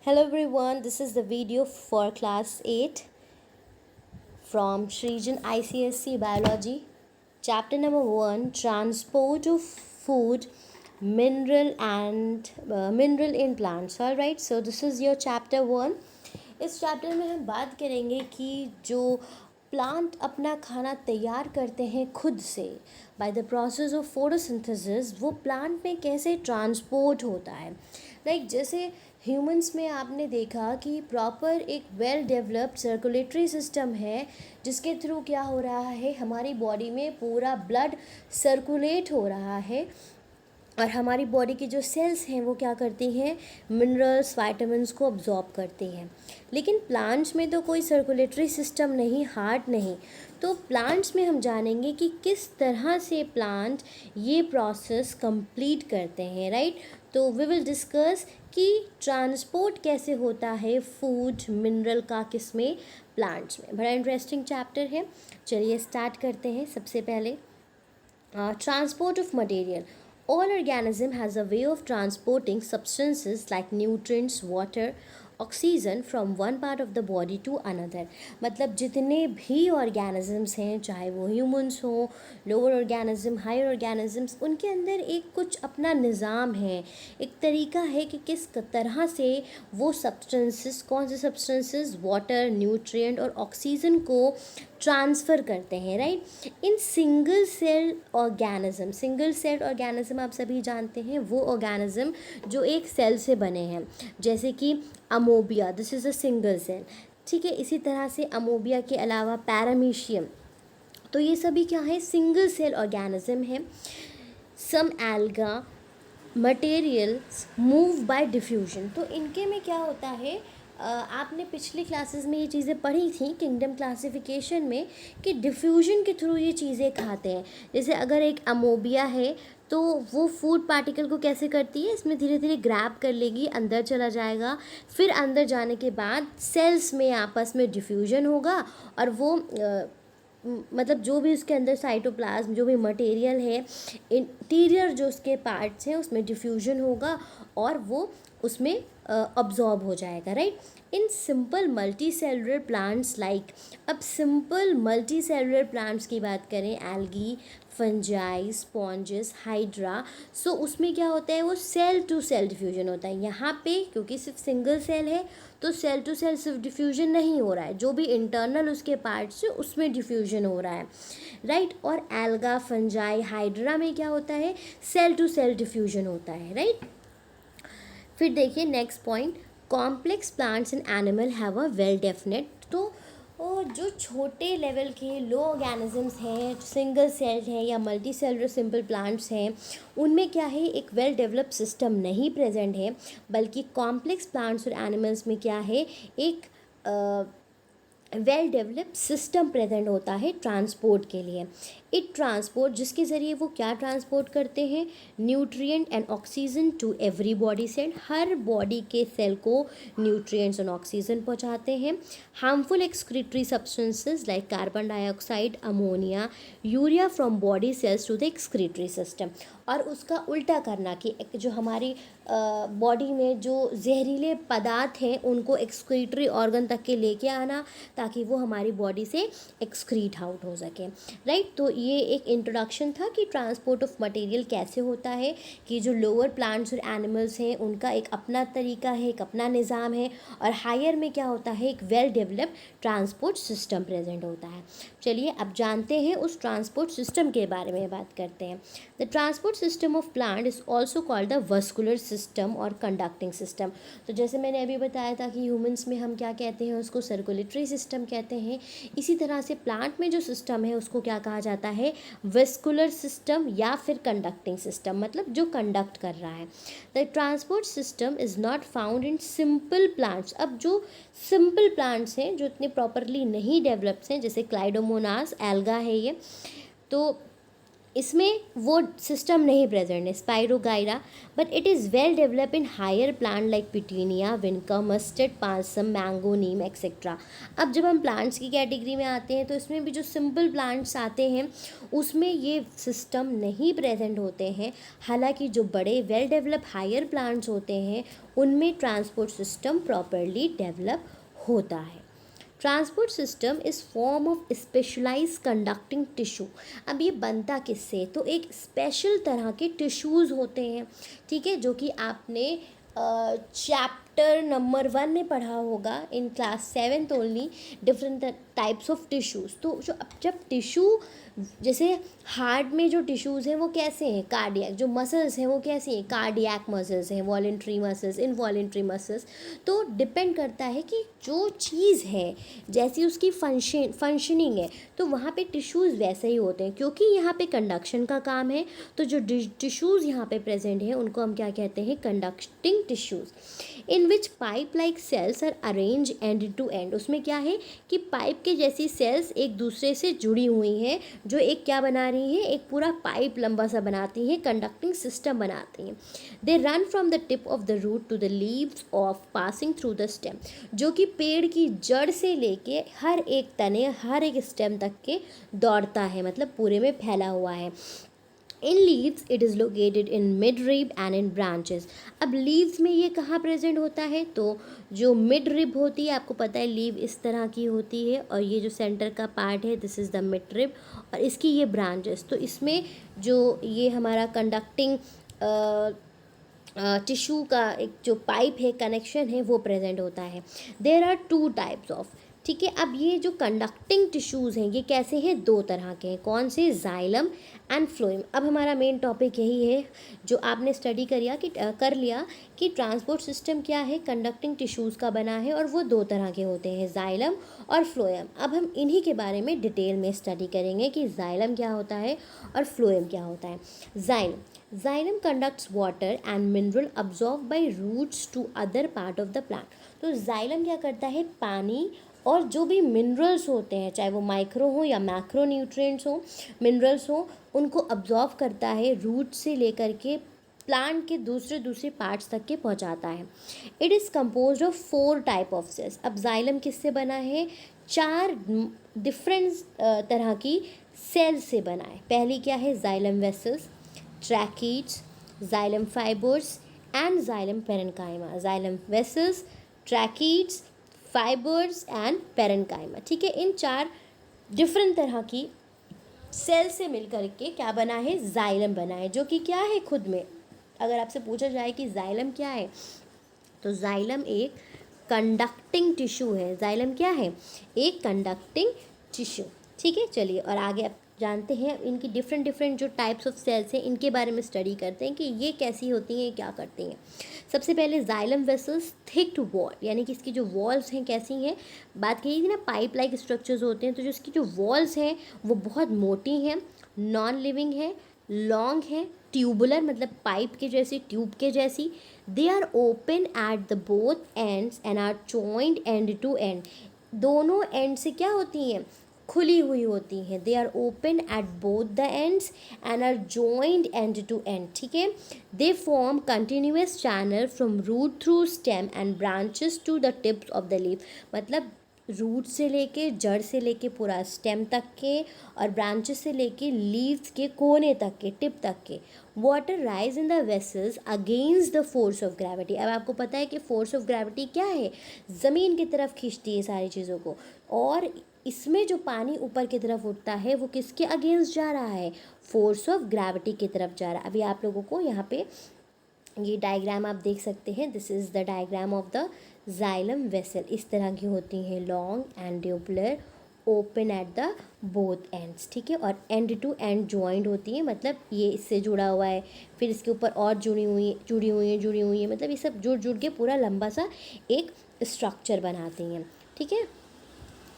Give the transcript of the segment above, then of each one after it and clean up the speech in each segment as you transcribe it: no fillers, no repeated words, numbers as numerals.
Hello everyone, this is the video for class 8 from Shrijan ICSC Biology. Chapter number 1, Transport of Food, Mineral in Plants. Alright, so this is your chapter 1. इस chapter में हम बात करेंगे कि जो plant अपना खाना तैयार करते हैं खुद से by the process of photosynthesis, वो प्लांट में कैसे ट्रांसपोर्ट होता है। जैसे ह्यूमंस में आपने देखा कि प्रॉपर एक वेल डेवलप्ड सर्कुलेटरी सिस्टम है, जिसके थ्रू क्या हो रहा है, हमारी बॉडी में पूरा ब्लड सर्कुलेट हो रहा है और हमारी बॉडी की जो सेल्स हैं वो क्या करती हैं, मिनरल्स वाइटामिन्स को अब्जॉर्ब करती हैं। लेकिन प्लांट्स में तो कोई सर्कुलेटरी सिस्टम नहीं, हार्ट नहीं। तो प्लांट्स में हम जानेंगे कि किस तरह से प्लांट ये प्रोसेस कंप्लीट करते हैं, राइट। तो वी विल डिस्कस कि ट्रांसपोर्ट कैसे होता है फूड मिनरल का, किस में, प्लांट्स में। बड़ा इंटरेस्टिंग चैप्टर है। चलिए स्टार्ट करते हैं। सबसे पहले transport of material. All organism has a way of transporting substances like nutrients, water, oxygen from one part of the body to another. मतलब जितने भी ऑर्गेनिजम्स हैं, चाहे वो ह्यूमंस हो, लोअर ऑर्गेनिज्म, हायर ऑर्गेनिजम्स, उनके अंदर एक कुछ अपना निज़ाम है, एक तरीका है कि किस तरह से वो सब्सटेंसेस, कौन से सब्सटेंसेस वाटर, न्यूट्रिएंट और ऑक्सीजन को ट्रांसफ़र करते हैं, right. In single cell organism आप सभी जानते हैं, वो ऑर्गेनिज्म जो एक सेल से बने हैं, जैसे कि amoeba, this is a single cell, ठीक है। इसी तरह से अमोबिया के अलावा पैरामीशियम, तो ये सभी क्या है, सिंगल सेल ऑर्गेनिज्म है। Some alga materials move by diffusion, तो इनके में क्या होता है, आपने पिछली क्लासेस में ये चीज़ें पढ़ी थी किंगडम क्लासिफिकेशन में, कि डिफ्यूजन के थ्रू ये चीज़ें खाते हैं। जैसे अगर एक अमोबिया है तो वो फूड पार्टिकल को कैसे करती है, इसमें धीरे धीरे ग्रैब कर लेगी, अंदर चला जाएगा, फिर अंदर जाने के बाद सेल्स में आपस में डिफ्यूजन होगा और वो मतलब जो भी उसके अंदर साइटोप्लाज्म, जो भी मटेरियल है, इंटीरियर जो उसके पार्ट्स हैं, उसमें डिफ्यूजन होगा और वो उसमें अब्जॉर्ब हो जाएगा, right. In simple multi cellular plants like, अब सिंपल मल्टी सेलुलर प्लांट्स की बात करें, एल्गी, फंजाई, स्पॉन्जेस, हाइड्रा, सो उसमें क्या होता है, वो सेल टू सेल डिफ्यूजन होता है। यहाँ पे क्योंकि सिर्फ सिंगल सेल है तो सेल टू सेल सिर्फ डिफ्यूजन नहीं हो रहा है, जो भी इंटरनल उसके पार्ट्स है उसमें डिफ्यूजन हो रहा है, राइट। और एल्गा, फंजाई, हाइड्रा में क्या होता है, सेल टू सेल डिफ्यूजन होता है, राइट। फिर देखिए next point, complex plants and animal have a well definite, तो जो छोटे लेवल के लो ऑर्गेनिजम्स हैं, सिंगल सेल्ड हैं या मल्टी सेलुलर सिंपल प्लांट्स हैं, उनमें क्या है, एक वेल डेवलप्ड सिस्टम नहीं प्रेजेंट है, बल्कि कॉम्प्लेक्स प्लांट्स और एनिमल्स में क्या है, एक वेल डेवलप्ड सिस्टम प्रेजेंट होता है ट्रांसपोर्ट के लिए। इट ट्रांसपोर्ट, जिसके ज़रिए वो क्या ट्रांसपोर्ट करते हैं, nutrient and oxygen to every body cell, हर बॉडी के सेल को न्यूट्रिएंट्स और ऑक्सीजन पहुंचाते हैं। Harmful excretory substances like carbon dioxide, ammonia, urea from body cells to the excretory system, और उसका उल्टा करना कि जो हमारी बॉडी में जो जहरीले पदार्थ हैं उनको एक्सक्रीटरी ऑर्गन तक के लेके आना, ताकि वो हमारी बॉडी से एक्सक्रीट आउट हो सके, राइट। तो ये एक इंट्रोडक्शन था कि ट्रांसपोर्ट ऑफ मटेरियल कैसे होता है, कि जो लोअर प्लांट्स और एनिमल्स हैं उनका एक अपना तरीका है, एक अपना निज़ाम है, और हायर में क्या होता है, एक well developed transport system present होता है। चलिए अब जानते हैं उस ट्रांसपोर्ट सिस्टम के बारे में बात करते हैं। The transport system of plant is also called the vascular system और कंडक्टिंग सिस्टम। तो जैसे मैंने अभी बताया था कि ह्यूमंस में हम क्या कहते हैं, उसको सर्कुलेटरी सिस्टम कहते हैं, इसी तरह से प्लांट में जो सिस्टम है उसको क्या कहा जाता है, वेस्कुलर सिस्टम या फिर कंडक्टिंग सिस्टम, मतलब जो कंडक्ट कर रहा है। The transport system is not found in simple plants. अब जो सिंपल प्लांट्स हैं, जो इतने प्रॉपरली नहीं डेवलप्ड हैं, जैसे क्लाइडोमोनास, एल्गा है ये, तो इसमें वो सिस्टम नहीं प्रेजेंट है spirogyra, but it is well develop in higher plant like petunia, vinca, mustard, pisum, mango, neem etcetera. अब जब हम प्लांट्स की कैटेगरी में आते हैं तो इसमें भी जो सिंपल प्लांट्स आते हैं उसमें ये सिस्टम नहीं प्रेजेंट होते हैं। हालांकि जो बड़े वेल डेवलप हायर प्लांट्स होते हैं उनमें ट्रांसपोर्ट सिस्टम प्रॉपरली डेवलप होता है। Transport system is form of specialise conducting tissue. अब ये बनता किससे, तो एक स्पेशल तरह के टिश्यूज़ होते हैं, ठीक है, जो कि आपने चैप्टर नंबर 1 में पढ़ा होगा in class 7th only, different types of tissues. तो जो जब टिश्यू, जैसे हार्ट में जो टिश्यूज़ हैं वो कैसे हैं, कार्डियक, जो मसल्स हैं वो कैसे हैं, कार्डियक मसल्स हैं, वॉलेंट्री मसल्स, इनवॉलेंट्री मसल्स। तो डिपेंड करता है कि जो चीज़ है जैसी उसकी फंक्शनिंग है तो वहाँ पे टिश्यूज़ वैसे ही होते हैं, क्योंकि यहाँ पे कंडक्शन का काम है। तो जो टिश्यूज़ यहाँ पे प्रेजेंट हैं उनको हम क्या कहते हैं, conducting tissues. In which pipe like cells are arrange end to end. उसमें क्या है कि पाइप के जैसी सेल्स एक दूसरे से जुड़ी हुई हैं, जो एक क्या बना रही हैं, एक पूरा पाइप लंबा सा बनाती हैं, कंडक्टिंग सिस्टम बनाती हैं। They run from the tip of the root to the leaves of passing through the stem, जो कि पेड़ की जड़ से लेके हर एक तने, हर एक स्टेम तक के दौड़ता है, मतलब पूरे में फैला हुआ है। In leaves it is located in mid rib and in branches. अब लीव्स में ये कहाँ प्रेजेंट होता है, तो जो मिड रिब होती है, आपको पता है लीव इस तरह की होती है, और ये जो सेंटर का पार्ट है this is the mid rib, और इसकी ये ब्रांचेस। तो इसमें जो ये हमारा कंडक्टिंग टिश्यू का एक जो पाइप है, कनेक्शन है, वो प्रेजेंट होता है। देयर आर 2 टाइप्स ऑफ, ठीक है। अब ये जो कंडक्टिंग टिश्यूज़ हैं ये कैसे हैं, 2 तरह के हैं। कौन से, जाइलम एंड फ्लोएम। अब हमारा मेन टॉपिक यही है जो आपने स्टडी कर लिया कि ट्रांसपोर्ट सिस्टम क्या है, कंडक्टिंग टिश्यूज़ का बना है, और वो 2 तरह के होते हैं, जाइलम और फ्लोएम। अब हम इन्हीं के बारे में डिटेल में स्टडी करेंगे कि जाइलम क्या होता है और फ्लोएम क्या होता है। Xylem conducts water and mineral absorb by roots to other part of the plant. तो जाइलम क्या करता है, पानी और जो भी मिनरल्स होते हैं, चाहे वो माइक्रो हो या मैक्रो न्यूट्रिएंट्स हो, मिनरल्स हो, उनको अब्जॉर्व करता है, रूट से लेकर के प्लांट के दूसरे पार्ट्स तक के पहुंचाता है। It is composed of 4 type of cells. अब जाइलम किससे बना है, 4 डिफरेंट तरह की सेल्स से बना है। पहली क्या है, xylem vessels, tracheids, xylem fibres and xylem parenchyma. Xylem vessels, tracheids, fibres and parenchyma, ठीक है। इन 4 डिफरेंट तरह की सेल से मिलकर के क्या बना है, जाइलम बना है, जो कि क्या है खुद में। अगर आपसे पूछा जाए कि जाइलम क्या है, तो जाइलम एक कंडक्टिंग टिश्यू है। जाइलम क्या है, एक कंडक्टिंग टिश्यू, ठीक है। चलिए और आगे आप जानते हैं इनकी डिफरेंट जो टाइप्स ऑफ सेल्स हैं इनके बारे में स्टडी करते हैं कि ये कैसी होती हैं, क्या करती हैं। सबसे पहले जाइलम वेसल्स थिक वॉल, यानी कि इसकी जो वॉल्स हैं कैसी हैं, बात कही थी ना पाइप लाइक स्ट्रक्चर्स होते हैं, तो जो इसकी जो वॉल्स हैं वो बहुत मोटी हैं, नॉन लिविंग है, लॉन्ग है, ट्यूबुलर मतलब पाइप के जैसी, ट्यूब के जैसी। They are open at the both ends and are joint end to end. दोनों एंड से क्या होती हैं, खुली हुई होती हैं। They are open at both the ends and are joined end to end, ठीक है। They form continuous channel from root through stem and branches to the tips of the leaf. मतलब रूट से लेके, जड़ से लेके पूरा स्टेम तक के, और ब्रांचेस से लेके लीव्स के कोने तक के, टिप तक के। Water rise in the vessels against the force of gravity. अब आपको पता है कि फोर्स ऑफ ग्रेविटी क्या है, ज़मीन की तरफ खींचती है सारी चीज़ों को, और इसमें जो पानी ऊपर की तरफ उठता है वो किसके अगेंस्ट जा रहा है, फोर्स ऑफ ग्रेविटी की तरफ जा रहा है। अभी आप लोगों को यहाँ पे ये डायग्राम आप देख सकते हैं, this is the diagram of the xylem vessel. इस तरह की होती हैं, long and tubular, open at the both ends, ठीक है, और एंड टू एंड जॉइंट होती है, मतलब ये इससे जुड़ा हुआ है, फिर इसके ऊपर और जुड़ी हुई है, मतलब ये सब जुड़ के पूरा लंबा सा एक स्ट्रक्चर बनाती हैं, ठीक है।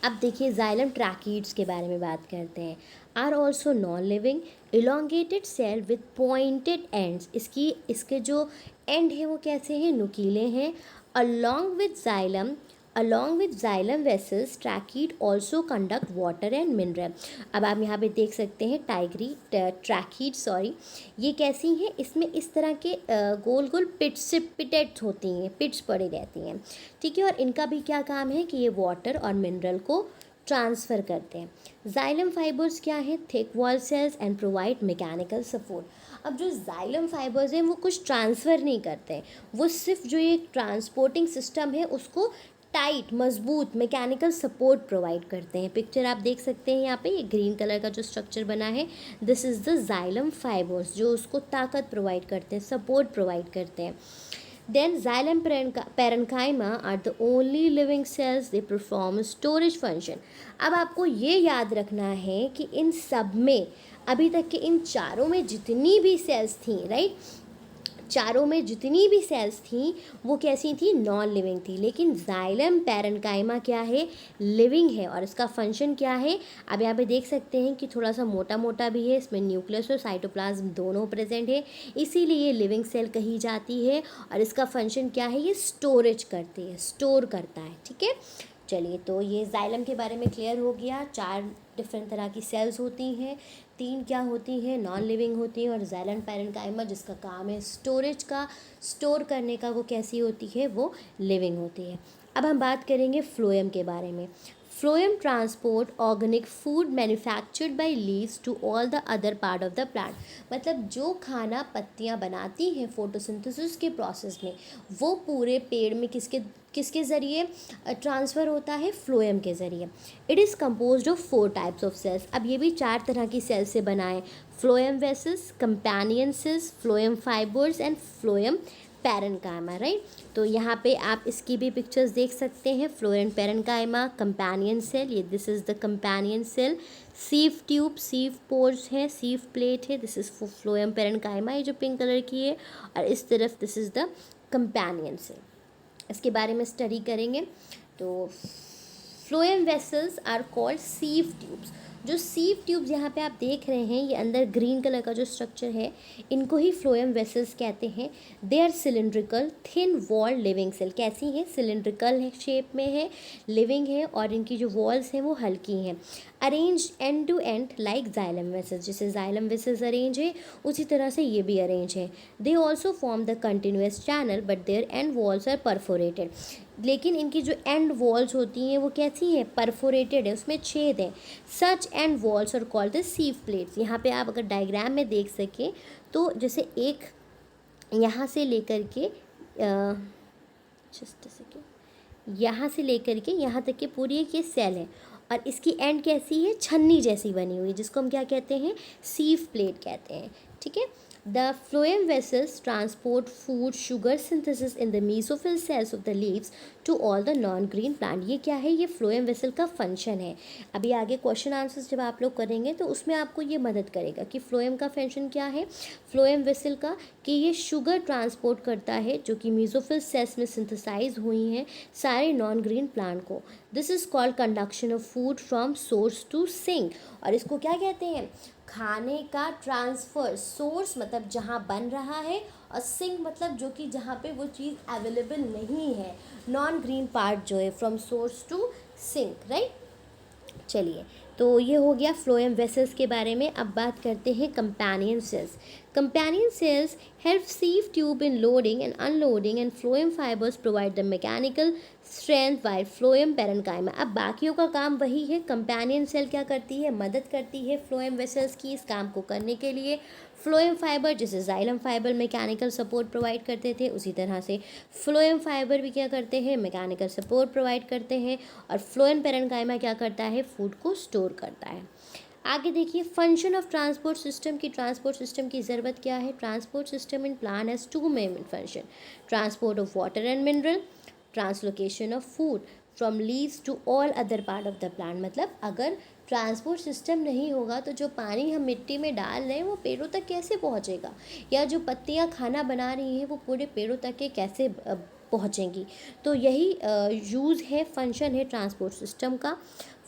अब देखिए जाइलम ट्रैकीड्स के बारे में बात करते हैं। Are also non living elongated cell with pointed ends. इसके जो एंड है वो कैसे हैं, नुकीले हैं। Along with xylem Along with xylem vessels, tracheids also conduct water and mineral. अब आप यहाँ पे देख सकते हैं ट्रैकीड सॉरी, ये कैसी हैं, इसमें इस तरह के गोल गोल पिटेट्स होती हैं, पिट्स पड़ी रहती हैं, ठीक है। और इनका भी क्या काम है कि ये वाटर और मिनरल को ट्रांसफ़र करते हैं। जाइलम फाइबर्स क्या है, thick wall cells and provide mechanical support. अब जो जाइलम फाइबर्स हैं वो कुछ ट्रांसफ़र नहीं करते हैं, वो सिर्फ जो ये ट्रांसपोर्टिंग सिस्टम है उसको टाइट मजबूत मैकेनिकल सपोर्ट प्रोवाइड करते हैं। पिक्चर आप देख सकते हैं यहाँ पे, ये ग्रीन कलर का जो स्ट्रक्चर बना है, this is the xylem fibres, जो उसको ताकत प्रोवाइड करते हैं, सपोर्ट प्रोवाइड करते हैं। Then xylem parenchyma are the only living cells they perform storage function. अब आपको ये याद रखना है कि इन सब में अभी तक के इन चारों में जितनी भी सेल्स थी, राइट, चारों में जितनी भी सेल्स थी वो कैसी थी, नॉन लिविंग थी। लेकिन जाइलम पैरेन्काइमा क्या है, लिविंग है। और इसका फंक्शन क्या है, अब यहाँ पे देख सकते हैं कि थोड़ा सा मोटा मोटा भी है, इसमें न्यूक्लियस और साइटोप्लाज्म दोनों प्रेजेंट है, इसीलिए ये लिविंग सेल कही जाती है। और इसका फंक्शन क्या है, ये स्टोरेज करती है, स्टोर करता है, ठीक है। चलिए, तो ये जाइलम के बारे में क्लियर हो गया। 4 डिफरेंट तरह की सेल्स होती हैं, 3 क्या होती हैं, नॉन लिविंग होती हैं, और जाइलम पैरेन्काइमा जिसका काम है स्टोरेज का, स्टोर करने का, वो कैसी होती है, वो लिविंग होती है। अब हम बात करेंगे फ्लोएम के बारे में। Phloem transport organic food manufactured by leaves to all the other part of the plant. मतलब जो खाना पत्तियां बनाती हैं फोटोसिंथेसिस के प्रोसेस में, वो पूरे पेड़ में किसके ज़रिए ट्रांसफ़र होता है, फ्लोएम के ज़रिए। It is composed of 4 types of cells. अब ये भी 4 तरह की सेल्स से बना है, phloem vessels, companion cells, phloem fibres and phloem parenchyma, right. तो यहाँ पे आप इसकी भी पिक्चर्स देख सकते हैं, फ्लोएम पैरेन्काइमा, कंपेनियन सेल, ये this is the companion cell, sieve tube, sieve pores है, सीव प्लेट है, दिस इज़ फ्लोएम पैरेन्काइमा, ये जो पिंक कलर की है, और इस तरफ this is the companion cell. इसके बारे में स्टडी करेंगे। तो phloem vessels are called sieve tubes. जो सीव ट्यूब्स यहाँ पे आप देख रहे हैं, ये अंदर ग्रीन कलर का जो स्ट्रक्चर है, इनको ही फ्लोएम वेसल्स कहते हैं। They are cylindrical thin wall living cell. कैसी हैं, सिलिंड्रिकल है, शेप में है, लिविंग है, और इनकी जो वॉल्स हैं वो हल्की हैं। Arrange end to end like xylem vessels, जैसे जाइलम वेसल्स अरेंज है उसी तरह से ये भी अरेंज है। They also form the continuous channel but their end walls are perforated. लेकिन इनकी जो एंड वॉल्स होती हैं वो कैसी हैं, परफोरेटेड है, उसमें छेद है। Such end walls are called the sieve plates. यहाँ पे आप अगर डायग्राम में देख सकें तो जैसे एक यहाँ से लेकर के जस्ट सेकेंड, यहाँ से लेकर के यहाँ तक के पूरी एक ये सेल है, और इसकी एंड कैसी है, छन्नी जैसी बनी हुई, जिसको हम क्या कहते हैं, सीव प्लेट कहते हैं, ठीक है। The phloem vessels transport food sugar synthesis in the mesophyll cells of the leaves to all the non-green plant. ये क्या है, ये phloem vessel का फंक्शन है। अभी आगे क्वेश्चन आंसर्स जब आप लोग करेंगे तो उसमें आपको ये मदद करेगा कि phloem का फंक्शन क्या है, phloem vessel का, कि ये शुगर ट्रांसपोर्ट करता है जो कि मेसोफिल सेल्स में सिंथेसाइज हुई हैं सारे नॉन ग्रीन प्लांट को। This is called conduction of food from source to sink. और इसको क्या कहते हैं, खाने का ट्रांसफ़र। सोर्स मतलब जहाँ बन रहा है, और सिंक मतलब जो कि जहाँ पे वो चीज़ अवेलेबल नहीं है, नॉन ग्रीन पार्ट जो है, from source to sink, right. चलिए, तो ये हो गया फ्लोएम वेसल्स के बारे में। अब बात करते हैं companion cells. Companion cells help sieve tube in loading and unloading and phloem fibres provide the mechanical strength by phloem parenchyma. अब बाकियों का काम वही है, कंपेनियन सेल क्या करती है, मदद करती है फ्लोएम वेसल्स की इस काम को करने के लिए। फ्लोएम फाइबर जैसे xylem fibre mechanical support provide करते थे, उसी तरह से फ्लोएम फाइबर भी क्या करते हैं, मैकेनिकल सपोर्ट प्रोवाइड करते हैं। और फ्लोएम पैरेन्काइमा क्या करता है, फूड को स्टोर करता है। आगे देखिए, फंक्शन ऑफ ट्रांसपोर्ट सिस्टम की, ट्रांसपोर्ट सिस्टम की ज़रूरत क्या है। Transport system in plant has 2 main function, transport of water and mineral, translocation of food from leaves to all other part of the plant. मतलब अगर ट्रांसपोर्ट सिस्टम नहीं होगा तो जो पानी हम मिट्टी में डाल रहे हैं वो पेड़ों तक कैसे पहुंचेगा, या जो पत्तियां खाना बना रही हैं वो पूरे पेड़ों तक के कैसे पहुंचेंगी। तो यही यूज़ है, फंक्शन है ट्रांसपोर्ट सिस्टम का।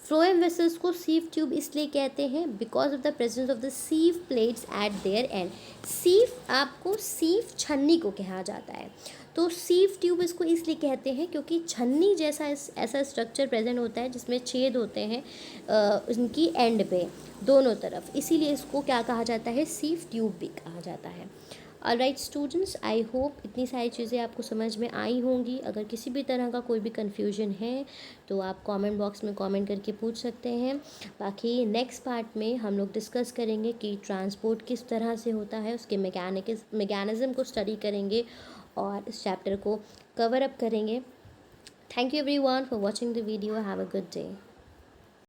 फ्लोएम वेसल्स को सीव ट्यूब इसलिए कहते हैं because of the presence of the sieve plates at their end. Sieve आपको सीव छन्नी को कहा जाता है, तो सीव ट्यूब इसको इसलिए कहते हैं क्योंकि छन्नी जैसा ऐसा स्ट्रक्चर प्रेजेंट होता है जिसमें छेद होते हैं उनकी एंड पे दोनों तरफ, इसीलिए इसको क्या कहा जाता है, सीव ट्यूब भी कहा जाता है। ऑलराइट स्टूडेंट्स, आई होप इतनी सारी चीज़ें आपको समझ में आई होंगी। अगर किसी भी तरह का कोई भी कन्फ्यूजन है तो आप कमेंट बॉक्स में कमेंट करके पूछ सकते हैं। बाकी नेक्स्ट पार्ट में हम लोग डिस्कस करेंगे कि ट्रांसपोर्ट किस तरह से होता है, उसके मैकेनिज़्म को स्टडी करेंगे और इस चैप्टर को कवर अप करेंगे। Thank you everyone for watching the video. Have a good day.